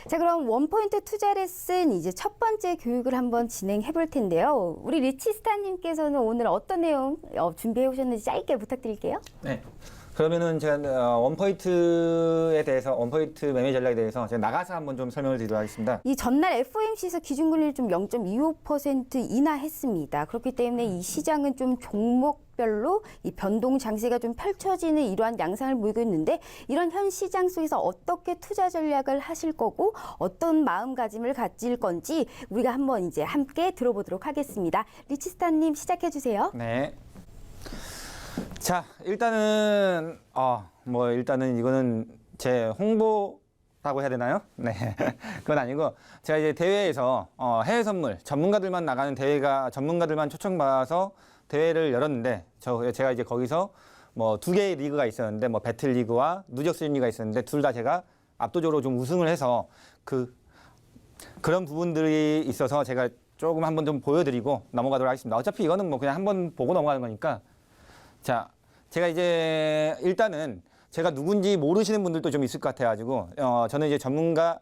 자, 그럼 원포인트 투자 레슨 이제 첫 번째 교육을 한번 진행해 볼 텐데요. 우리 리치스타님께서는 오늘 어떤 내용 준비해 오셨는지 짧게 부탁드릴게요. 네. 그러면은 제가 원포인트에 대해서, 원포인트 매매 전략에 대해서 제가 나가서 한번 좀 설명을 드리도록 하겠습니다. 이 전날 FOMC에서 기준금리를 좀 0.25% 인하했습니다. 그렇기 때문에 이 시장은 좀 종목별로 이 변동 장세가 좀 펼쳐지는 이러한 양상을 보이고 있는데, 이런 현 시장 속에서 어떻게 투자 전략을 하실 거고 어떤 마음가짐을 가질 건지 우리가 한번 이제 함께 들어보도록 하겠습니다. 리치스타님 시작해 주세요. 네. 자, 일단은 일단은 이거는 제 홍보라고 해야 되나요? 네. 그건 아니고, 제가 이제 대회에서 해외 선물 전문가들만 나가는 대회가, 전문가들만 초청받아서 대회를 열었는데, 제가 이제 거기서 뭐 2개의 리그가 있었는데, 뭐 배틀 리그와 누적 수익 리그가 있었는데, 둘 다 제가 압도적으로 좀 우승을 해서 그런 부분들이 있어서 제가 조금 한번 좀 보여드리고 넘어가도록 하겠습니다. 어차피 이거는 뭐 그냥 한번 보고 넘어가는 거니까. 자, 제가 이제 일단은 제가 누군지 모르시는 분들도 좀 있을 것 같아가지고, 저는 이제 전문가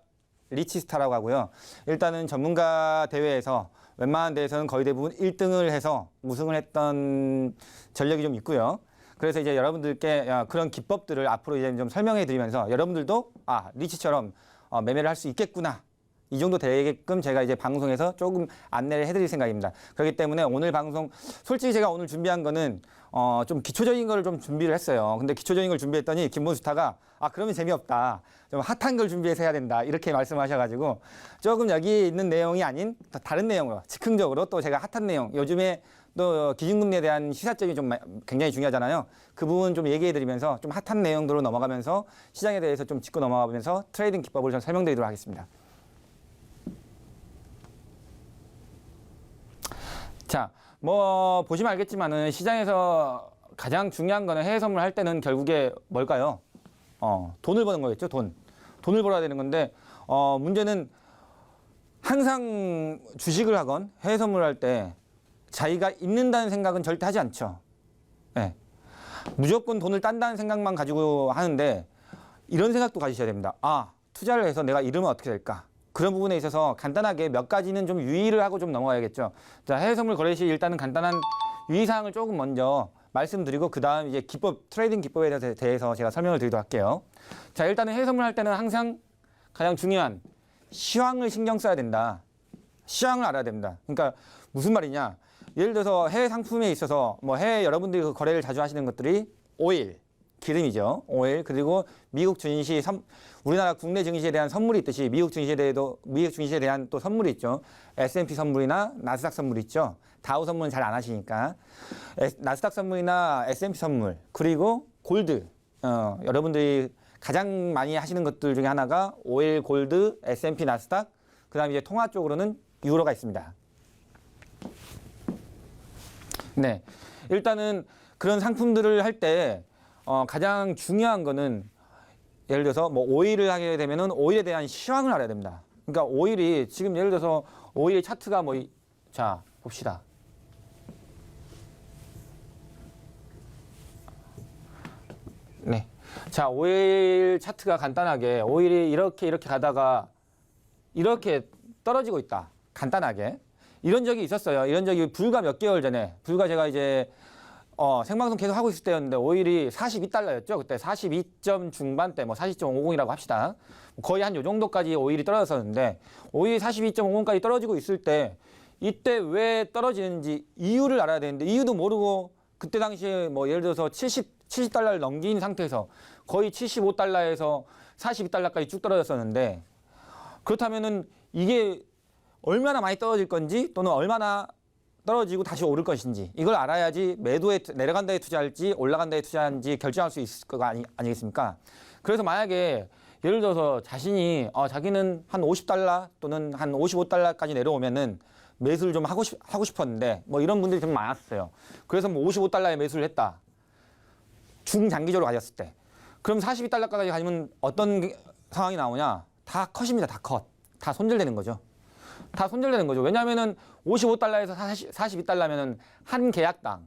리치스타라고 하고요. 일단은 전문가 대회에서 웬만한 데에서는 거의 대부분 1등을 해서 우승을 했던 전력이 좀 있고요. 그래서 이제 여러분들께 그런 기법들을 앞으로 이제 좀 설명해 드리면서 여러분들도 리치처럼 매매를 할 수 있겠구나, 이 정도 되게끔 제가 이제 방송에서 조금 안내를 해드릴 생각입니다. 그렇기 때문에 오늘 방송, 솔직히 제가 오늘 준비한 거는 좀 기초적인 걸 좀 준비를 했어요. 근데 기초적인 걸 준비했더니 김문수타가 그러면 재미없다, 좀 핫한 걸 준비해서 해야 된다, 이렇게 말씀하셔가지고 조금 여기 있는 내용이 아닌 다른 내용으로 즉흥적으로 또 제가 핫한 내용, 요즘에 또 기준금리에 대한 시사점이 좀 굉장히 중요하잖아요. 그 부분 좀 얘기해드리면서 좀 핫한 내용들로 넘어가면서 시장에 대해서 좀 짚고 넘어가면서 트레이딩 기법을 좀 설명드리도록 하겠습니다. 자, 뭐 보시면 알겠지만은 시장에서 가장 중요한 거는 해외 선물 할 때는 결국에 뭘까요? 돈을 버는 거겠죠. 돈을 벌어야 되는 건데, 문제는 항상 주식을 하건 해외 선물을 할 때 자기가 잃는다는 생각은 절대 하지 않죠. 네. 무조건 돈을 딴다는 생각만 가지고 하는데, 이런 생각도 가지셔야 됩니다. 투자를 해서 내가 잃으면 어떻게 될까? 그런 부분에 있어서 간단하게 몇 가지는 좀 유의를 하고 좀 넘어가야겠죠. 자, 해외 선물 거래 시 일단은 간단한 유의사항을 조금 먼저 말씀드리고, 그 다음 이제 기법, 트레이딩 기법에 대해서 제가 설명을 드리도록 할게요. 자, 일단은 해외 선물 할 때는 항상 가장 중요한 시황을 신경 써야 된다. 시황을 알아야 됩니다. 그러니까 무슨 말이냐? 예를 들어서 해외 상품에 있어서 뭐 해외 여러분들이 그 거래를 자주 하시는 것들이 오일, 기름이죠. 오일, 그리고 미국 증시, 우리나라 국내 증시에 대한 선물이 있듯이 미국 증시에 대한 또 선물이 있죠. S&P 선물이나 나스닥 선물이 있죠. 다우 선물은 잘 안 하시니까. 나스닥 선물이나 S&P 선물, 그리고 골드. 여러분들이 가장 많이 하시는 것들 중에 하나가 오일, 골드, S&P, 나스닥, 그 다음에 이제 통화 쪽으로는 유로가 있습니다. 네. 일단은 그런 상품들을 할 때 가장 중요한 거는, 예를 들어서 뭐 오일을 하게 되면은 오일에 대한 시황을 알아야 됩니다. 그러니까 오일이 지금 예를 들어서 오일의 차트가 자, 봅시다. 네. 자, 오일 차트가 간단하게 오일이 이렇게 가다가 이렇게 떨어지고 있다. 간단하게. 이런 적이 있었어요. 이런 적이 불과 몇 개월 전에, 제가 이제 생방송 계속 하고 있을 때였는데, 오일이 42달러였죠. 그때 42점 중반대, 뭐 40.50이라고 합시다. 거의 한 요 정도까지 오일이 떨어졌었는데, 오일이 42.50까지 떨어지고 있을 때, 이때 왜 떨어지는지 이유를 알아야 되는데, 이유도 모르고 그때 당시에 뭐 예를 들어서 70달러를 넘긴 상태에서 거의 75달러에서 42달러까지 쭉 떨어졌었는데, 그렇다면은 이게 얼마나 많이 떨어질 건지, 또는 얼마나 떨어지고 다시 오를 것인지, 이걸 알아야지 매도에, 내려간 데에 투자할지 올라간 데에 투자할지 결정할 수 있을 거 아니겠습니까? 그래서 만약에 예를 들어서 자신이 자기는 한 50달러 또는 한 55달러까지 내려오면은 매수를 좀 하고 싶었는데, 뭐 이런 분들이 좀 많았어요. 그래서 뭐 55달러에 매수를 했다. 중장기적으로 가졌을 때. 그럼 42달러까지 가면 어떤 상황이 나오냐? 다 컷입니다. 다 컷. 다 손절되는 거죠. 다 손절되는 거죠. 왜냐하면은 55달러에서 42달러면은 한 계약당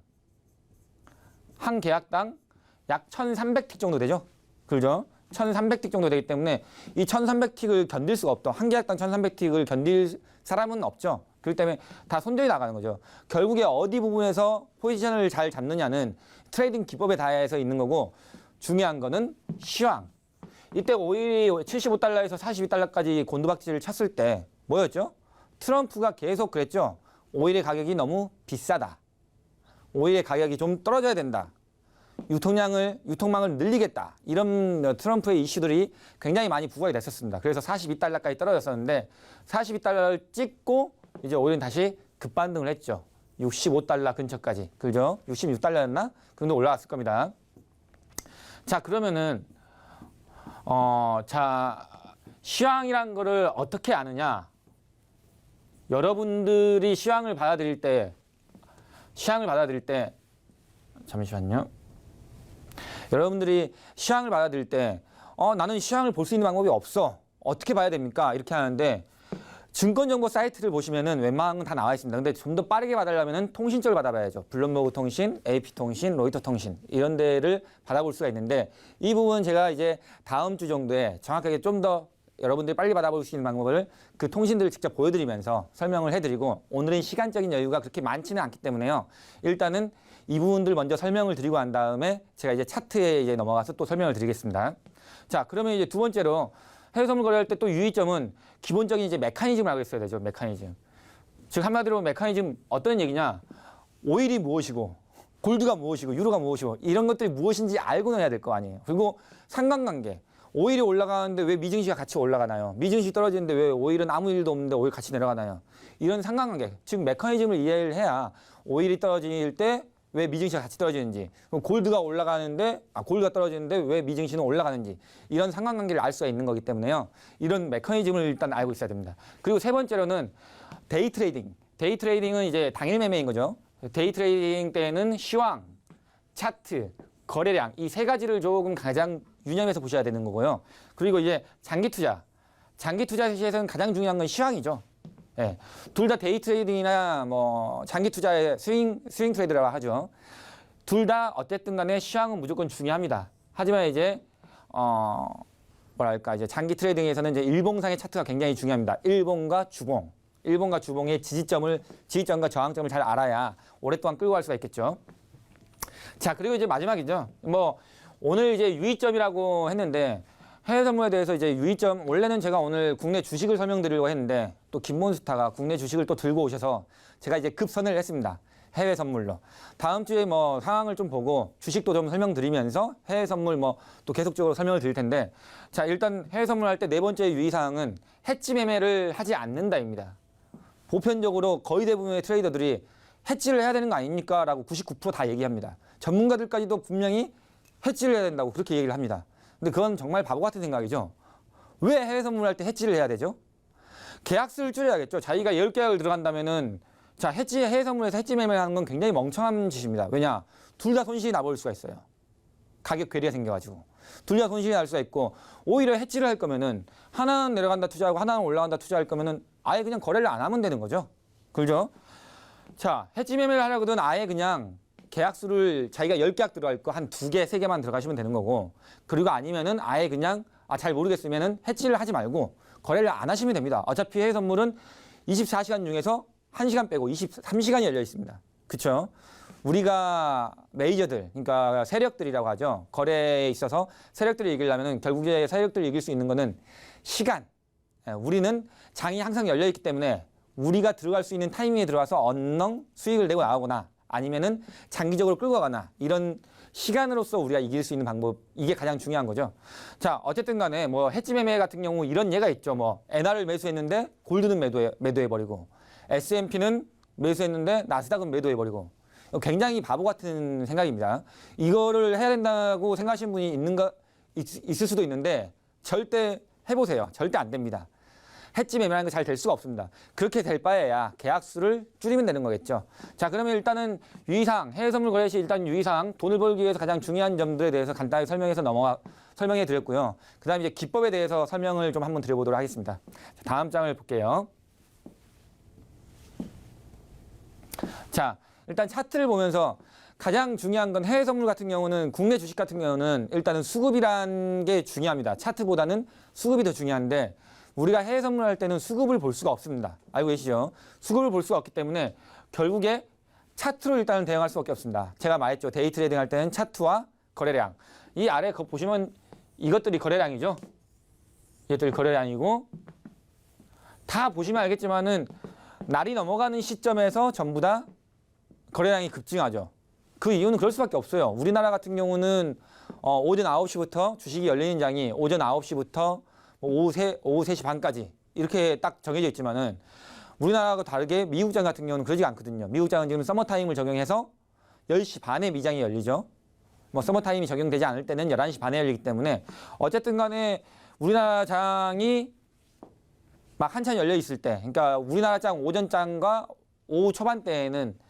약 1,300틱 정도 되죠. 그죠? 1300틱 정도 되기 때문에 이 1300틱을 견딜 수가 없다. 한 계약당 1300틱을 견딜 사람은 없죠. 그렇기 때문에 다 손절이 나가는 거죠. 결국에 어디 부분에서 포지션을 잘 잡느냐는 트레이딩 기법에 다해서 있는 거고, 중요한 거는 시황. 이때 오일이 75달러에서 42달러까지 곤두박질을 쳤을 때 뭐였죠? 트럼프가 계속 그랬죠. 오일의 가격이 너무 비싸다. 오일의 가격이 좀 떨어져야 된다. 유통망을 늘리겠다. 이런 트럼프의 이슈들이 굉장히 많이 부각이 됐었습니다. 그래서 42달러까지 떨어졌었는데 42달러를 찍고 이제 오일은 다시 급반등을 했죠. 65달러 근처까지. 그죠? 66달러였나? 그 정도 올라갔을 겁니다. 자, 그러면은 자, 시황이란 거를 어떻게 아느냐? 여러분들이 시황을 받아들일 때 잠시만요. 여러분들이 시황을 받아들일 때 나는 시황을 볼 수 있는 방법이 없어. 어떻게 봐야 됩니까? 이렇게 하는데 증권정보 사이트를 보시면은 웬만한 건 다 나와 있습니다. 근데 좀 더 빠르게 받으려면은 통신적으로 받아봐야죠. 블룸버그 통신, AP 통신, 로이터 통신 이런 데를 받아볼 수가 있는데 이 부분은 제가 이제 다음 주 정도에 정확하게 좀 더 여러분들이 빨리 받아볼 수 있는 방법을 그 통신들을 직접 보여드리면서 설명을 해드리고, 오늘은 시간적인 여유가 그렇게 많지는 않기 때문에요. 일단은 이 부분들 먼저 설명을 드리고 난 다음에 제가 이제 차트에 이제 넘어가서 또 설명을 드리겠습니다. 자, 그러면 이제 두 번째로 해외 선물 거래할 때 또 유의점은 기본적인 이제 메커니즘을 알고 있어야 되죠. 메커니즘. 즉 한마디로 메커니즘 어떤 얘기냐? 오일이 무엇이고, 골드가 무엇이고, 유로가 무엇이고 이런 것들이 무엇인지 알고는 해야 될 거 아니에요. 그리고 상관관계. 오일이 올라가는데 왜 미증시가 같이 올라가나요? 미증시 떨어지는데 왜 오일은 아무 일도 없는데 오일 같이 내려가나요? 이런 상관관계. 즉 메커니즘을 이해를 해야 오일이 떨어질 때 왜 미증시가 같이 떨어지는지, 그럼 골드가 올라가는데 골드가 떨어지는데 왜 미증시는 올라가는지, 이런 상관관계를 알 수가 있는 거기 때문에요. 이런 메커니즘을 일단 알고 있어야 됩니다. 그리고 세 번째로는 데이 트레이딩. 데이 트레이딩은 이제 당일 매매인 거죠. 데이 트레이딩 때는 시황, 차트, 거래량 이 세 가지를 조금 가장 유념해서 보셔야 되는 거고요. 그리고 이제 장기 투자. 장기 투자 시에서는 가장 중요한 건 시황이죠. 예, 둘 다 데이 트레이딩이나 뭐 장기 투자의 스윙 트레이드라고 하죠. 둘 다 어쨌든 간에 시황은 무조건 중요합니다. 하지만 이제 뭐랄까 이제 장기 트레이딩에서는 이제 일봉상의 차트가 굉장히 중요합니다. 일봉과 주봉의 지지점과 저항점을 잘 알아야 오랫동안 끌고 갈 수가 있겠죠. 자, 그리고 이제 마지막이죠. 뭐 오늘 이제 유의점이라고 했는데, 해외 선물에 대해서 이제 유의점, 원래는 제가 오늘 국내 주식을 설명드리려고 했는데 또 김몬스타가 국내 주식을 또 들고 오셔서 제가 이제 급선을 했습니다. 해외 선물로. 다음 주에 뭐 상황을 좀 보고 주식도 좀 설명드리면서 해외 선물 뭐 또 계속적으로 설명을 드릴 텐데, 자, 일단 해외 선물할 때 네 번째 유의사항은 해지 매매를 하지 않는다입니다. 보편적으로 거의 대부분의 트레이더들이 해지를 해야 되는 거 아닙니까? 라고 99% 다 얘기합니다. 전문가들까지도 분명히 해지를 해야 된다고 그렇게 얘기를 합니다. 근데 그건 정말 바보 같은 생각이죠. 왜 해외 선물할 때 해지를 해야 되죠? 계약수를 줄여야겠죠. 자기가 10계약을 들어간다면은, 자, 해외 선물에서 해지 매매를 하는 건 굉장히 멍청한 짓입니다. 왜냐? 둘 다 손실이 나버릴 수가 있어요. 가격 괴리가 생겨가지고. 둘 다 손실이 날 수가 있고, 오히려 해지를 할 거면은 하나는 내려간다 투자하고 하나는 올라간다 투자할 거면은 아예 그냥 거래를 안 하면 되는 거죠. 그죠? 자, 해지 매매를 하려거든 아예 그냥 계약수를 자기가 10계약 들어갈 거 한 2개, 3개만 들어가시면 되는 거고, 그리고 아니면은 아예 그냥 잘 모르겠으면은 해지를 하지 말고 거래를 안 하시면 됩니다. 어차피 해외 선물은 24시간 중에서 1시간 빼고 23시간이 열려 있습니다. 그렇죠? 우리가 메이저들, 그러니까 세력들이라고 하죠. 거래에 있어서 세력들을 이기려면은 결국에 세력들을 이길 수 있는 거는 시간. 우리는 장이 항상 열려 있기 때문에 우리가 들어갈 수 있는 타이밍에 들어가서 언능 수익을 내고 나오거나 아니면은 장기적으로 끌고 가거나 이런 시간으로서 우리가 이길 수 있는 방법, 이게 가장 중요한 거죠. 자, 어쨌든 간에 뭐 해지 매매 같은 경우 이런 예가 있죠. 뭐 엔화를 매수했는데 골드는 매도해버리고, S&P는 매수했는데 나스닥은 매도해버리고, 굉장히 바보 같은 생각입니다. 이거를 해야 된다고 생각하시는 분이 있을 수도 있는데 절대 해보세요. 절대 안 됩니다. 해지 매매하는 거 잘 될 수가 없습니다. 그렇게 될 바에야 계약수를 줄이면 되는 거겠죠. 자, 그러면 일단은 유의사항, 해외 선물 거래 시 일단 유의사항, 돈을 벌기 위해서 가장 중요한 점들에 대해서 간단히 설명해 드렸고요. 그 다음에 이제 기법에 대해서 설명을 좀 한번 드려보도록 하겠습니다. 자, 다음 장을 볼게요. 자, 일단 차트를 보면서 가장 중요한 건 해외 선물 같은 경우는 국내 주식 같은 경우는 일단은 수급이란 게 중요합니다. 차트보다는 수급이 더 중요한데 우리가 해외 선물할 때는 수급을 볼 수가 없습니다. 알고 계시죠? 수급을 볼 수가 없기 때문에 결국에 차트로 일단은 대응할 수밖에 없습니다. 제가 말했죠. 데이 트레이딩 할 때는 차트와 거래량. 이 아래 보시면 이것들이 거래량이죠. 이것들이 거래량이고 다 보시면 알겠지만은 날이 넘어가는 시점에서 전부 다 거래량이 급증하죠. 그 이유는 그럴 수밖에 없어요. 우리나라 같은 경우는 오전 9시부터 주식이 열리는 장이 오전 9시부터 오후 3시 반까지 이렇게 딱 정해져 있지만은 우리나라하고 다르게 미국장 같은 경우는 그러지 않거든요. 미국장은 지금 서머타임을 적용해서 10시 반에 미장이 열리죠. 뭐 서머타임이 적용되지 않을 때는 11시 반에 열리기 때문에 어쨌든 간에 우리나라 장이 막 한참 열려 있을 때, 그러니까 우리나라 장 오전 장과 오후 초반대에는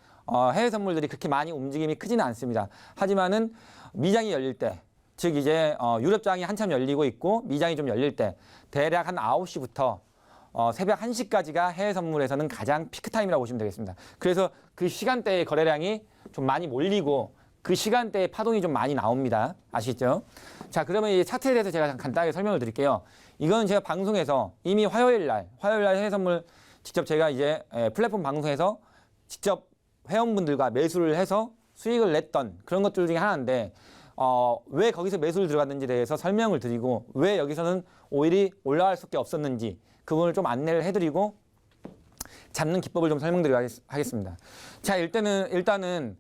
해외 선물들이 그렇게 많이 움직임이 크지는 않습니다. 하지만은 미장이 열릴 때, 즉 이제 유럽장이 한참 열리고 있고 미장이 좀 열릴 때 대략 한 9시부터 새벽 1시까지가 해외 선물에서는 가장 피크 타임이라고 보시면 되겠습니다. 그래서 그 시간대에 거래량이 좀 많이 몰리고 그 시간대에 파동이 좀 많이 나옵니다. 아시죠? 자, 그러면 이 차트에 대해서 제가 간단하게 설명을 드릴게요. 이건 제가 방송에서 이미 화요일 날 해외 선물 직접 제가 이제 플랫폼 방송에서 직접 회원분들과 매수를 해서 수익을 냈던 그런 것들 중에 하나인데 왜 거기서 매수를 들어갔는지에 대해서 설명을 드리고 왜 여기서는 오일이 올라갈 수밖에 없었는지 그 부분을 좀 안내를 해드리고 잡는 기법을 좀 설명드리도록 하겠습니다. 자, 일단은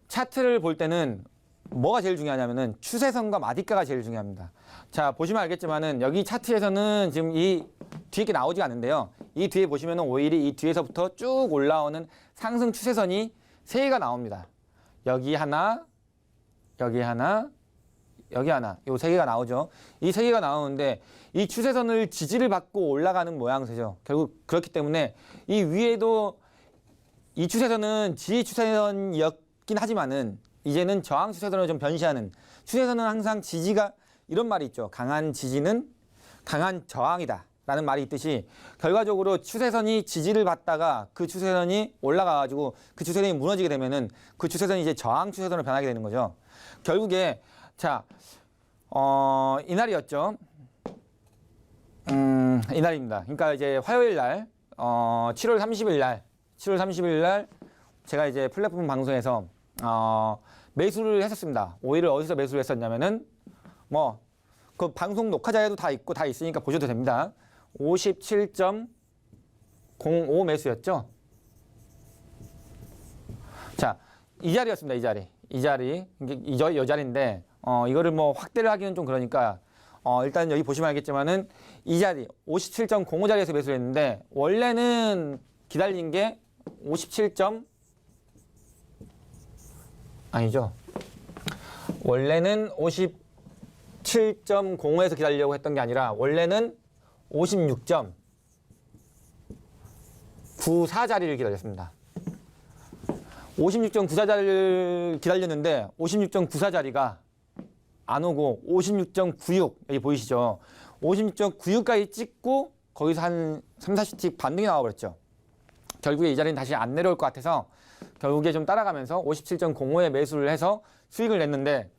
차트를 볼 때는 뭐가 제일 중요하냐면은 추세선과 마디가가 제일 중요합니다. 자, 보시면 알겠지만은 여기 차트에서는 지금 이 뒤에 게 나오지 않는데요. 이 뒤에 보시면은 오일이 이 뒤에서부터 쭉 올라오는 상승 추세선이 3개가 나옵니다. 여기 하나, 여기 하나, 여기 하나. 요 3개가 나오죠. 이 3개가 나오는데 이 추세선을 지지를 받고 올라가는 모양새죠. 결국 그렇기 때문에 이 위에도 이 추세선은 지지 추세선이었긴 하지만은 이제는 저항 추세선으로 좀 변시하는 추세선은 항상 지지가 이런 말이 있죠. 강한 지지는 강한 저항이다 라는 말이 있듯이 결과적으로 추세선이 지지를 받다가 그 추세선이 올라가가지고 그 추세선이 무너지게 되면은 그 추세선이 이제 저항 추세선으로 변하게 되는 거죠. 결국에 자, 이날이었죠. 이날입니다. 그러니까 이제 화요일 날 7월 30일 날 제가 이제 플랫폼 방송에서 매수를 했었습니다. 오일을 어디서 매수를 했었냐면은 뭐 그 방송 녹화 자료도 다 있고 다 있으니까 보셔도 됩니다. 57.05 매수였죠. 자, 이 자리였습니다. 이 자리 이 자리인데 이거를 뭐 확대를 하기는 좀 그러니까 일단 여기 보시면 알겠지만은 이 자리 57.05 자리에서 매수를 했는데 원래는 기다린 게 57. 아니죠. 원래는 57.05에서 기다리려고 했던 게 아니라 원래는 56.94 자리를 기다렸습니다. 56.94 자리를 기다렸는데 56.94 자리가 안 오고 56.96 여기 보이시죠? 56.96까지 찍고 거기서 한 3, 40틱 반등이 나와버렸죠. 결국에 이 자리는 다시 안 내려올 것 같아서 결국에 좀 따라가면서 57.05에 매수를 해서 수익을 냈는데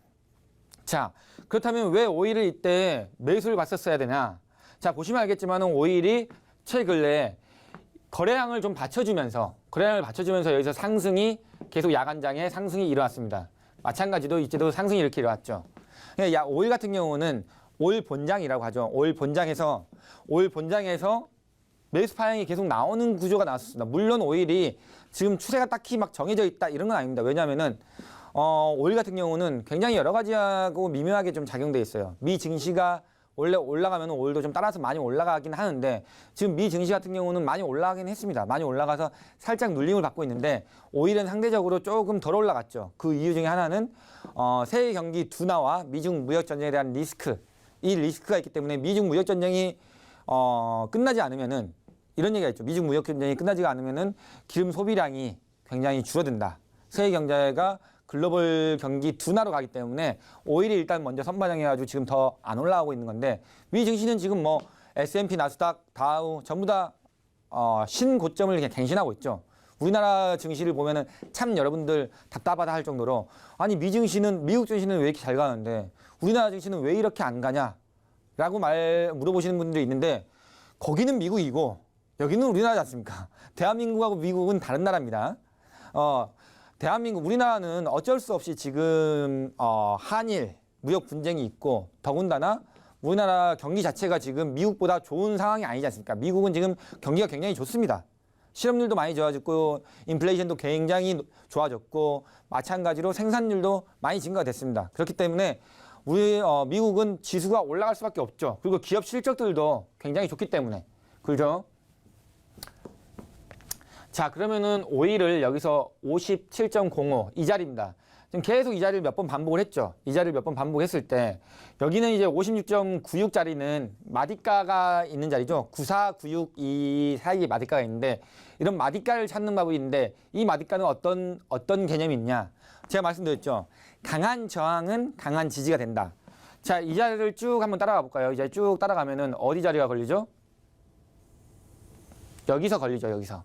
자, 그렇다면 왜 오일을 이때 매수를 봤었어야 되냐? 자, 보시면 알겠지만 오일이 최근에 거래량을 좀 받쳐주면서 여기서 상승이 계속 야간장에 상승이 일어났습니다. 마찬가지로 이때도 상승이 이렇게 일어났죠. 그러니까 오일 같은 경우는 오일 본장이라고 하죠. 오일 본장에서 매수 파행이 계속 나오는 구조가 나왔습니다. 물론 오일이 지금 추세가 딱히 막 정해져 있다 이런 건 아닙니다. 왜냐하면은 오일 같은 경우는 굉장히 여러 가지하고 미묘하게 좀 작용돼 있어요. 미 증시가 원래 올라가면 오일도 좀 따라서 많이 올라가긴 하는데 지금 미 증시 같은 경우는 많이 올라가긴 했습니다. 많이 올라가서 살짝 눌림을 받고 있는데 오일은 상대적으로 조금 덜 올라갔죠. 그 이유 중에 하나는 세계 경기 둔화와 미중 무역 전쟁에 대한 리스크, 이 리스크가 있기 때문에 미중 무역 전쟁이 끝나지 않으면은 이런 얘기가 있죠. 미중 무역 전쟁이 끝나지가 않으면은 기름 소비량이 굉장히 줄어든다. 세계 경제가 글로벌 경기 둔화로 가기 때문에 오일이 일단 먼저 선반영해가지고 지금 더 안 올라가고 있는 건데 미 증시는 지금 뭐 S&P, 나스닥, 다우 전부 다 신고점을 그냥 갱신하고 있죠. 우리나라 증시를 보면은 참 여러분들 답답하다 할 정도로 아니 미국 증시는 왜 이렇게 잘 가는데 우리나라 증시는 왜 이렇게 안 가냐라고 물어보시는 분들이 있는데 거기는 미국이고 여기는 우리나라지 않습니까? 대한민국하고 미국은 다른 나라입니다. 우리나라는 어쩔 수 없이 지금 한일 무역 분쟁이 있고 더군다나 우리나라 경기 자체가 지금 미국보다 좋은 상황이 아니지 않습니까? 미국은 지금 경기가 굉장히 좋습니다. 실업률도 많이 좋아졌고 인플레이션도 굉장히 좋아졌고 마찬가지로 생산률도 많이 증가가 됐습니다. 그렇기 때문에 미국은 지수가 올라갈 수밖에 없죠. 그리고 기업 실적들도 굉장히 좋기 때문에 그렇죠? 자, 그러면은 5일을 여기서 57.05 이 자리입니다. 지금 계속 이 자리를 몇 번 반복을 했죠. 이 자리를 몇 번 반복했을 때 여기는 이제 56.96 자리는 마디가가 있는 자리죠. 94, 96 이 사이에 마디가가 있는데 이런 마디가를 찾는 방법이 있는데 이 마디가는 어떤 개념이 있냐? 제가 말씀드렸죠. 강한 저항은 강한 지지가 된다. 자, 이 자리를 쭉 한번 따라가 볼까요? 이 자리 쭉 따라가면은 어디 자리가 걸리죠? 여기서 걸리죠. 여기서.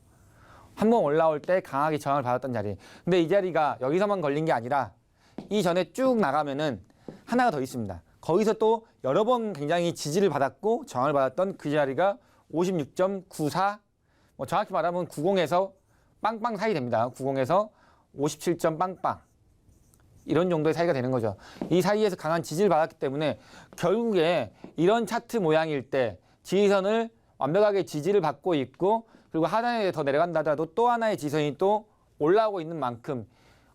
한번 올라올 때 강하게 저항을 받았던 자리. 근데 이 자리가 여기서만 걸린 게 아니라 이전에 쭉 나가면은 하나가 더 있습니다. 거기서 또 여러 번 굉장히 지지를 받았고 저항을 받았던 그 자리가 56.94 뭐 정확히 말하면 90에서 빵빵 사이 됩니다. 90에서 57점 빵빵 이런 정도의 사이가 되는 거죠. 이 사이에서 강한 지지를 받았기 때문에 결국에 이런 차트 모양일 때 지지선을 완벽하게 지지를 받고 있고 그리고 하단에 더 내려간다 하더라도 또 하나의 지선이 또 올라오고 있는 만큼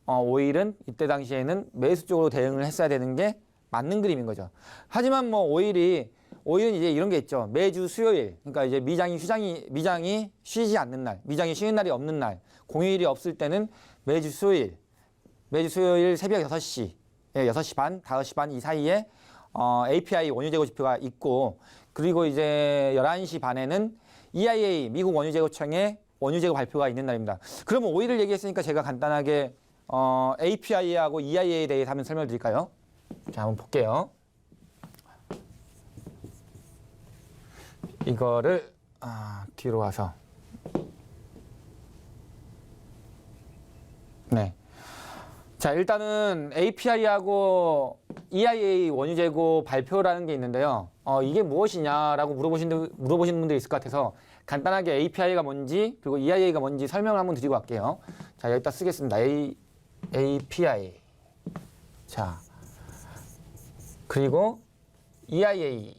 오일은 이때 당시에는 매수 쪽으로 대응을 했어야 되는 게 맞는 그림인 거죠. 하지만 뭐 오일은 이제 이런 게 있죠. 매주 수요일, 그러니까 이제 미장이 쉬지 않는 날, 미장이 쉬는 날이 없는 날, 공휴일이 없을 때는 매주 수요일 새벽 6시, 6시 반, 5시 반 이 사이에 API 원유재고 지표가 있고 그리고 이제 11시 반에는 EIA 미국 원유재고청의 원유재고 발표가 있는 날입니다. 그러면 오일을 얘기했으니까 제가 간단하게 API하고 EIA에 대해서 한번 설명을 드릴까요? 자, 한번 볼게요. 이거를 뒤로 와서 네. 자, 일단은 API하고 EIA 원유재고 발표라는 게 있는데요. 이게 무엇이냐라고 물어보시는 분들이 있을 것 같아서 간단하게 API가 뭔지 그리고 EIA가 뭔지 설명을 한번 드리고 갈게요. 자, 여기다 쓰겠습니다. API. 자, 그리고 EIA.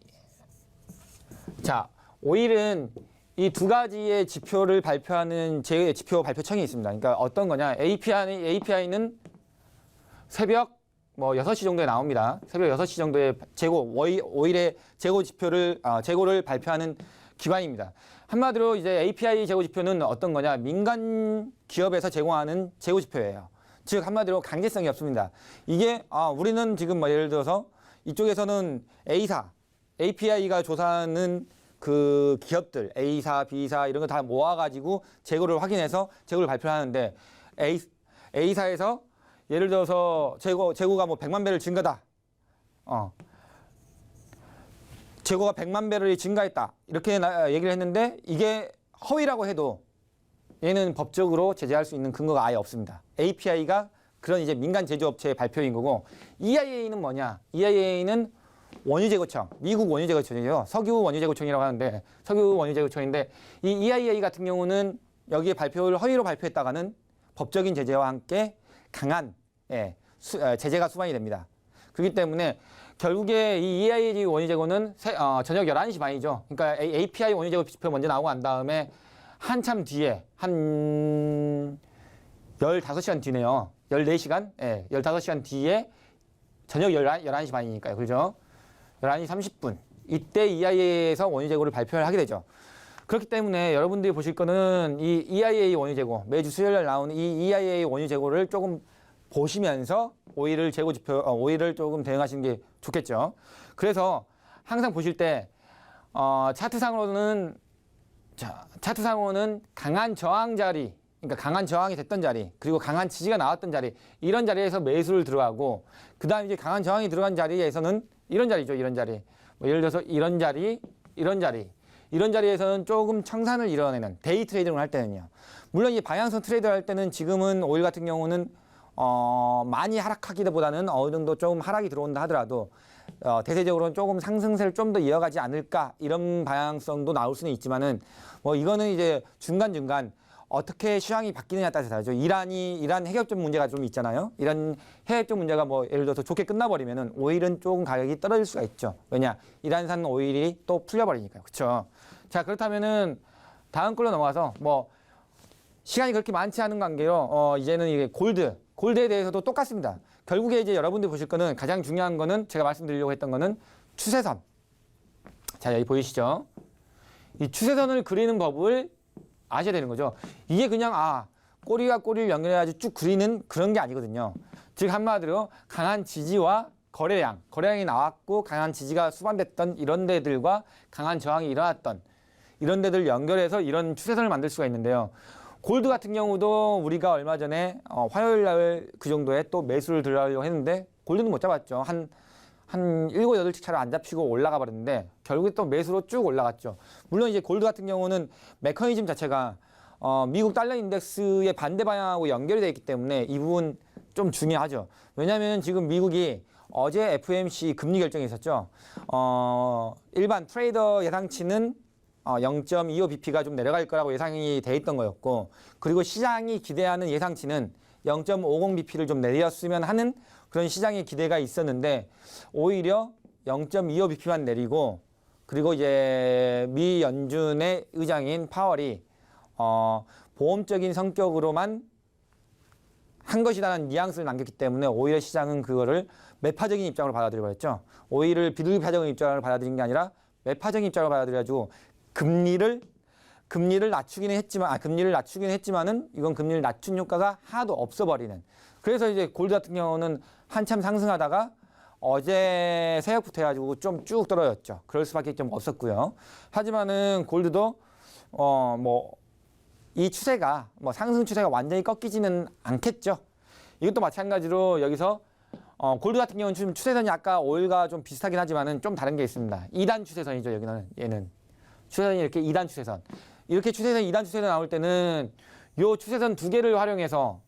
자, 오일은 이 두 가지의 지표를 발표하는 지표 발표청이 있습니다. 그러니까 어떤 거냐? API는 새벽 6시 정도에 나옵니다. 새벽 6시 정도에 오일의 재고를 발표하는 기관입니다. 한마디로 이제 API 재고 지표는 어떤 거냐? 민간 기업에서 제공하는 재고 지표예요. 즉 한마디로 강제성이 없습니다. 이게 우리는 지금 예를 들어서 이쪽에서는 API가 조사하는 그 기업들 A사, B사 이런 거 다 모아가지고 재고를 확인해서 재고를 발표하는데 A사에서 예를 들어서 재고가 뭐 100만 배럴 증가다. 재고가 100만 배럴이 증가했다. 이렇게 얘기를 했는데 이게 허위라고 해도 얘는 법적으로 제재할 수 있는 근거가 아예 없습니다. API가 그런 이제 민간 제조업체의 발표인 거고 EIA는 뭐냐? EIA는 원유재고청, 미국 원유재고청이에요. 석유 원유재고청이라고 하는데 석유 원유재고청인데 이 EIA 같은 경우는 여기에 발표를 허위로 발표했다가는 법적인 제재와 함께 강한 제재가 수반이 됩니다. 그렇기 때문에 결국에 이 EIA 원유재고는 저녁 11시 반이죠. 그러니까 API 원유재고 지표 먼저 나오고 난 다음에 한참 뒤에 한 15시간 뒤네요. 14시간? 15시간 뒤에 저녁 11시 반이니까요. 그죠? 11시 30분. 이때 EIA에서 원유재고를 발표를 하게 되죠. 그렇기 때문에 여러분들이 보실 거는 이 EIA 원유재고, 매주 수요일날 나오는 이 EIA 원유재고를 조금 보시면서 오일을 조금 대응하시는 게 좋겠죠. 그래서 항상 보실 때 차트상으로는 강한 저항 자리, 그러니까 강한 저항이 됐던 자리, 그리고 강한 지지가 나왔던 자리, 이런 자리에서 매수를 들어가고, 그 다음 이제 강한 저항이 들어간 자리에서는 이런 자리죠, 이런 자리. 뭐 예를 들어서 이런 자리, 이런 자리. 이런 자리에서는 조금 청산을 이뤄내는 데이 트레이딩을 할 때는요. 물론 이 방향성 트레이드를 할 때는 지금은 오일 같은 경우는 많이 하락하기보다는 어느 정도 좀 하락이 들어온다 하더라도 대세적으로는 조금 상승세를 좀 더 이어가지 않을까 이런 방향성도 나올 수는 있지만은 뭐 이거는 이제 중간중간 어떻게 시황이 바뀌느냐에 따라서 다르죠. 이란 해협적 문제가 좀 있잖아요. 이란 해협적 문제가 뭐 예를 들어서 좋게 끝나버리면은 오일은 조금 가격이 떨어질 수가 있죠. 왜냐? 이란산 오일이 또 풀려버리니까요. 그렇죠? 자, 그렇다면은 다음 걸로 넘어가서 뭐 시간이 그렇게 많지 않은 관계로 이제는 이게 골드에 대해서도 똑같습니다. 결국에 이제 여러분들 보실 거는 가장 중요한 거는 제가 말씀드리려고 했던 거는 추세선. 자, 여기 보이시죠? 이 추세선을 그리는 법을 아셔야 되는 거죠. 이게 그냥 꼬리가 꼬리를 연결해가지고 쭉 그리는 그런 게 아니거든요. 즉 한마디로 강한 지지와 거래량이 나왔고 강한 지지가 수반됐던 이런 데들과 강한 저항이 일어났던 이런 데들 연결해서 이런 추세선을 만들 수가 있는데요. 골드 같은 경우도 우리가 얼마 전에 화요일 날 그 정도에 또 매수를 들어가려고 했는데 골드는 못 잡았죠. 한 7, 8치 차로 안 잡히고 올라가 버렸는데 결국에 또 매수로 쭉 올라갔죠. 물론 이제 골드 같은 경우는 메커니즘 자체가 미국 달러 인덱스의 반대 방향하고 연결이 되어 있기 때문에 이 부분 좀 중요하죠. 왜냐하면 지금 미국이 어제 FOMC 금리 결정이 있었죠. 일반 트레이더 예상치는 0.25bp가 좀 내려갈 거라고 예상이 돼 있던 거였고, 그리고 시장이 기대하는 예상치는 0.50bp를 좀 내렸으면 하는 그런 시장의 기대가 있었는데 오히려 0.25bp만 내리고, 그리고 이제 미 연준의 의장인 파월이 보험적인 성격으로만 한 것이라는 뉘앙스를 남겼기 때문에 오히려 시장은 그거를 매파적인 입장으로 받아들여버렸죠. 오히려 비둘기파적인 입장을 받아들인 게 아니라 매파적인 입장을 받아들여가지고 금리를 낮추기는 했지만은 이건 금리를 낮춘 효과가 하나도 없어버리는. 그래서 이제 골드 같은 경우는 한참 상승하다가 어제 새벽부터 해가지고 좀 쭉 떨어졌죠. 그럴 수밖에 좀 없었고요. 하지만은 골드도 이 추세가 상승 추세가 완전히 꺾이지는 않겠죠. 이것도 마찬가지로 여기서 골드 같은 경우는 지금 추세선이 아까 오일과 좀 비슷하긴 하지만은 좀 다른 게 있습니다. 2단 추세선이죠. 얘는 추세선이 이렇게 2단 추세선. 이렇게 추세선 2단 추세선 나올 때는 요 추세선 두 개를 활용해서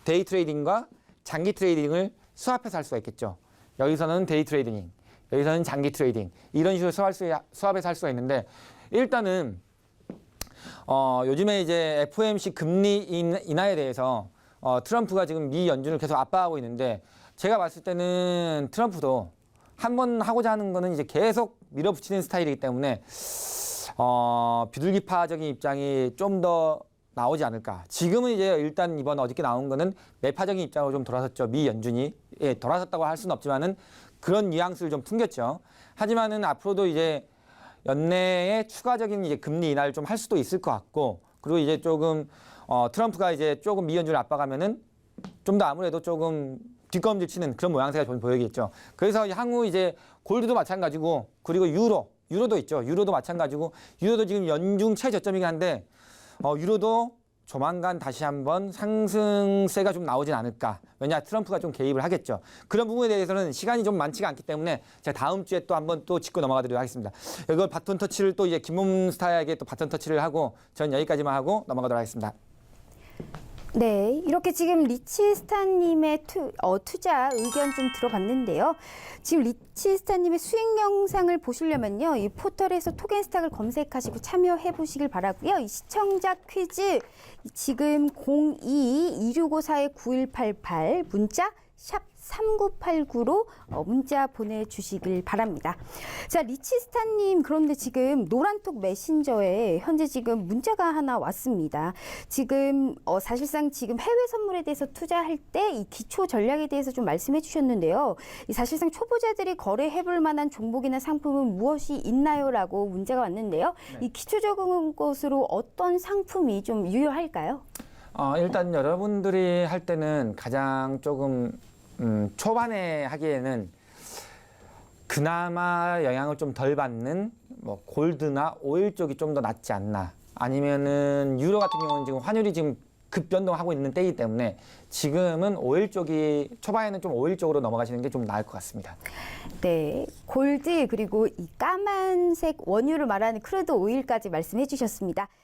데이 트레이딩과 장기 트레이딩을 수합해서 할 수가 있겠죠. 여기서는 데이 트레이딩, 여기서는 장기 트레이딩 이런 식으로 수합해서 할 수가 있는데 일단은 요즘에 이제 FOMC 금리 인하에 대해서 트럼프가 지금 미 연준을 계속 압박하고 있는데 제가 봤을 때는 트럼프도 한번 하고자 하는 거는 이제 계속 밀어붙이는 스타일이기 때문에 비둘기파적인 입장이 좀 더 나오지 않을까. 지금은 이제 일단 이번 어저께 나온 거는 매파적인 입장으로 좀 돌아섰죠. 미 연준이. 예, 돌아섰다고 할 수는 없지만은 그런 뉘앙스를 좀 풍겼죠. 하지만은 앞으로도 이제 연내에 추가적인 이제 금리 인하를 좀 할 수도 있을 것 같고, 그리고 이제 조금 트럼프가 이제 조금 미 연준을 압박하면은 좀 더 아무래도 조금 뒷걸음질 치는 그런 모양새가 좀 보이겠죠. 그래서 향후 이제 골드도 마찬가지고, 그리고 유로도 있죠. 유로도 마찬가지고, 유로도 지금 연중 최저점이긴 한데 유로도 조만간 다시 한번 상승세가 좀 나오진 않을까. 왜냐, 트럼프가 좀 개입을 하겠죠. 그런 부분에 대해서는 시간이 좀 많지가 않기 때문에 제가 다음 주에 또 한번 또 짚고 넘어가 드리도록 하겠습니다. 이걸 바톤 터치를 또 이제 김몸스타에게 또 바톤 터치를 하고 전 여기까지만 하고 넘어가도록 하겠습니다. 네, 이렇게 지금 리치스타님의 투자 의견 좀 들어봤는데요. 지금 리치스타님의 수익 영상을 보시려면요, 이 포털에서 토겐스탁을 검색하시고 참여해 보시길 바라고요. 이 시청자 퀴즈 지금 02-2654-9188 문자 샵 3989로 문자 보내주시길 바랍니다. 자, 리치스타님, 그런데 지금 노란톡 메신저에 현재 지금 문자가 하나 왔습니다. 지금 사실상 지금 해외 선물에 대해서 투자할 때 이 기초 전략에 대해서 좀 말씀해 주셨는데요. 이 사실상 초보자들이 거래해 볼 만한 종목이나 상품은 무엇이 있나요? 라고 문자가 왔는데요. 네. 이 기초적인 것으로 어떤 상품이 좀 유효할까요? 일단 여러분들이 할 때는 가장 조금 초반에 하기에는 그나마 영향을 좀 덜 받는 뭐 골드나 오일 쪽이 좀 더 낫지 않나. 아니면은 유로 같은 경우는 지금 환율이 지금 급변동하고 있는 때이기 때문에 지금은 오일 쪽이 초반에는 좀 오일 쪽으로 넘어가시는 게 좀 나을 것 같습니다. 네, 골드 그리고 이 까만색 원유를 말하는 크루드 오일까지 말씀해 주셨습니다.